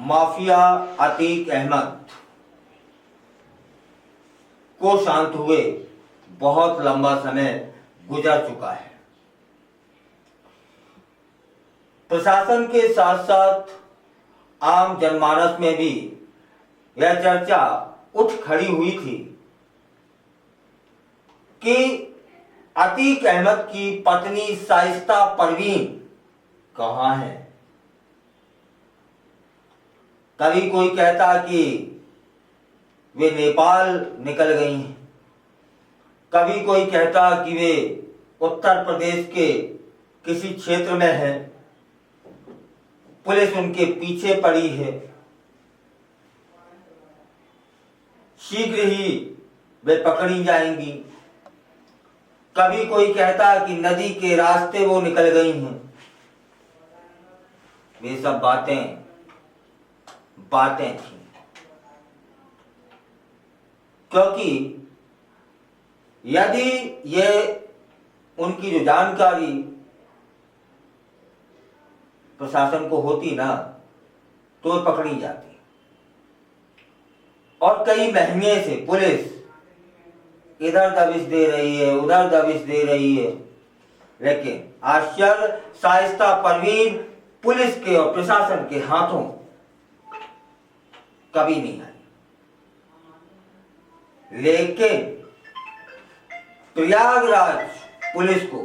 Mafia Atiq Ahmad को शांत हुए बहुत लंबा समय गुजर चुका है। प्रशासन के साथ साथ आम जनमानस में भी यह चर्चा उठ खड़ी हुई थी कि अतीक अहमद की पत्नी शाइस्ता परवीन कहाँ है। कभी कोई कहता कि वे नेपाल निकल गई हैं, कभी कोई कहता कि वे उत्तर प्रदेश के किसी क्षेत्र में है, पुलिस उनके पीछे पड़ी है, शीघ्र ही वे पकड़ी जाएंगी। कभी कोई कहता कि नदी के रास्ते वो निकल गई हैं। वे सब बातें थी, क्योंकि यदि ये उनकी जो जानकारी प्रशासन को होती ना तो वो पकड़ी जाती। और कई महीने से पुलिस इधर दबिश दे रही है, उधर दबिश दे रही है, लेकिन आश्चर्य, शाइस्ता परवीन पुलिस के और प्रशासन के हाथों कभी नहीं आई। लेकिन प्रयागराज पुलिस को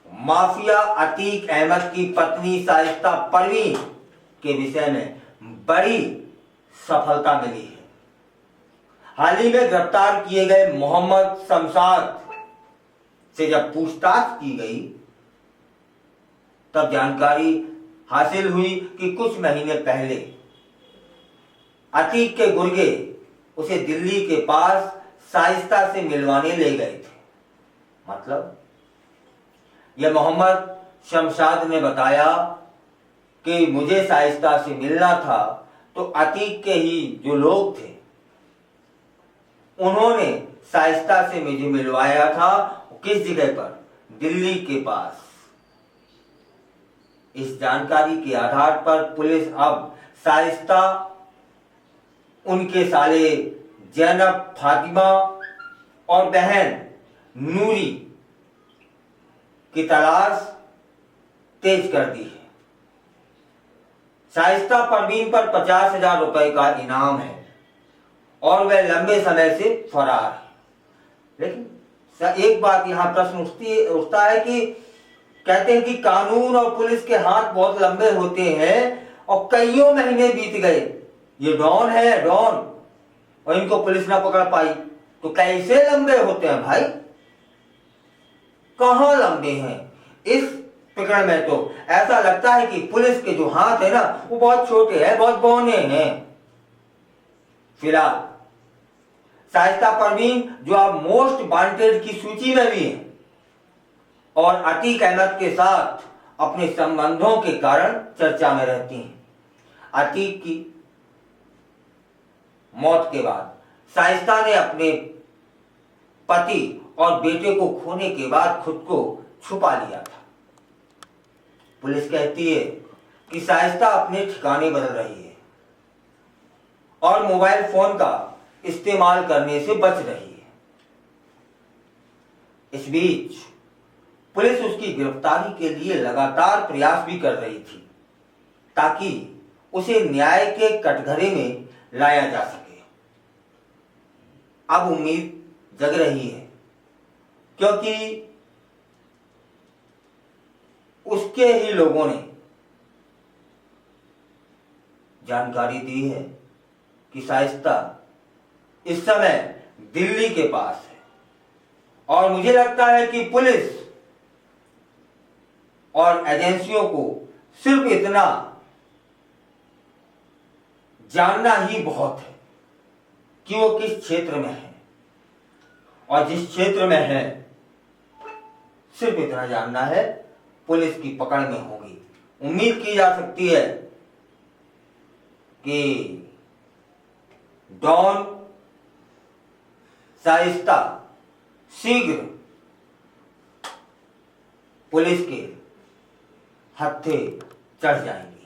माफिया अतीक अहमद की पत्नी शाइस्ता परवीन के विषय में बड़ी सफलता मिली है। हाल ही में गिरफ्तार किए गए मोहम्मद शमशाद से जब पूछताछ की गई तब जानकारी हासिल हुई कि कुछ महीने पहले अतीक के गुर्गे उसे दिल्ली के पास शाइस्ता से मिलवाने ले गए थे। मतलब यह मोहम्मद शमशाद ने बताया कि मुझे शाइस्ता से मिलना था, तो अतीक के ही जो लोग थे उन्होंने शाइस्ता से मुझे मिलवाया था। किस जगह पर? दिल्ली के पास। इस जानकारी के आधार पर पुलिस अब शाइस्ता, उनके साले जैनब फातिमा और बहन नूरी की तलाश तेज कर दी है। शाइस्ता परवीन पर 50,000 रुपए का इनाम है और वह लंबे समय से फरार है। लेकिन एक बात यहां प्रश्न उठता है कि कहते हैं कि कानून और पुलिस के हाथ बहुत लंबे होते हैं और कईयों महीने बीत गए, ये डॉन है डॉन, और इनको पुलिस ना पकड़ पाई, तो कैसे लंबे होते हैं भाई? कहां लंबे हैं? इस प्रकरण में तो ऐसा लगता है कि पुलिस के जो हाथ है ना वो बहुत छोटे हैं, बहुत बौने हैं। फिलहाल शाइस्ता परवीन जो अब मोस्ट वांटेड की सूची में भी है और अतीक अहमद के साथ अपने संबंधों के कारण चर्चा में रहती हैं। अतीक की मौत के बाद शाइस्ता ने अपने पति और बेटे को खोने के बाद खुद को छुपा लिया था। पुलिस कहती है कि शाइस्ता अपने ठिकाने बदल रही है और मोबाइल फोन का इस्तेमाल करने से बच रही है। इस बीच पुलिस उसकी गिरफ्तारी के लिए लगातार प्रयास भी कर रही थी ताकि उसे न्याय के कटघरे में लाया जा सके। अब उम्मीद जग रही है क्योंकि उसके ही लोगों ने जानकारी दी है कि शाइस्ता इस समय दिल्ली के पास है। और मुझे लगता है कि पुलिस और एजेंसियों को सिर्फ इतना जानना ही बहुत है कि वो किस क्षेत्र में है, और जिस क्षेत्र में है सिर्फ इतना जानना है, पुलिस की पकड़ में होगी। उम्मीद की जा सकती है कि डॉन शाइस्ता शीघ्र पुलिस के हत्थे चढ़ जाएंगे।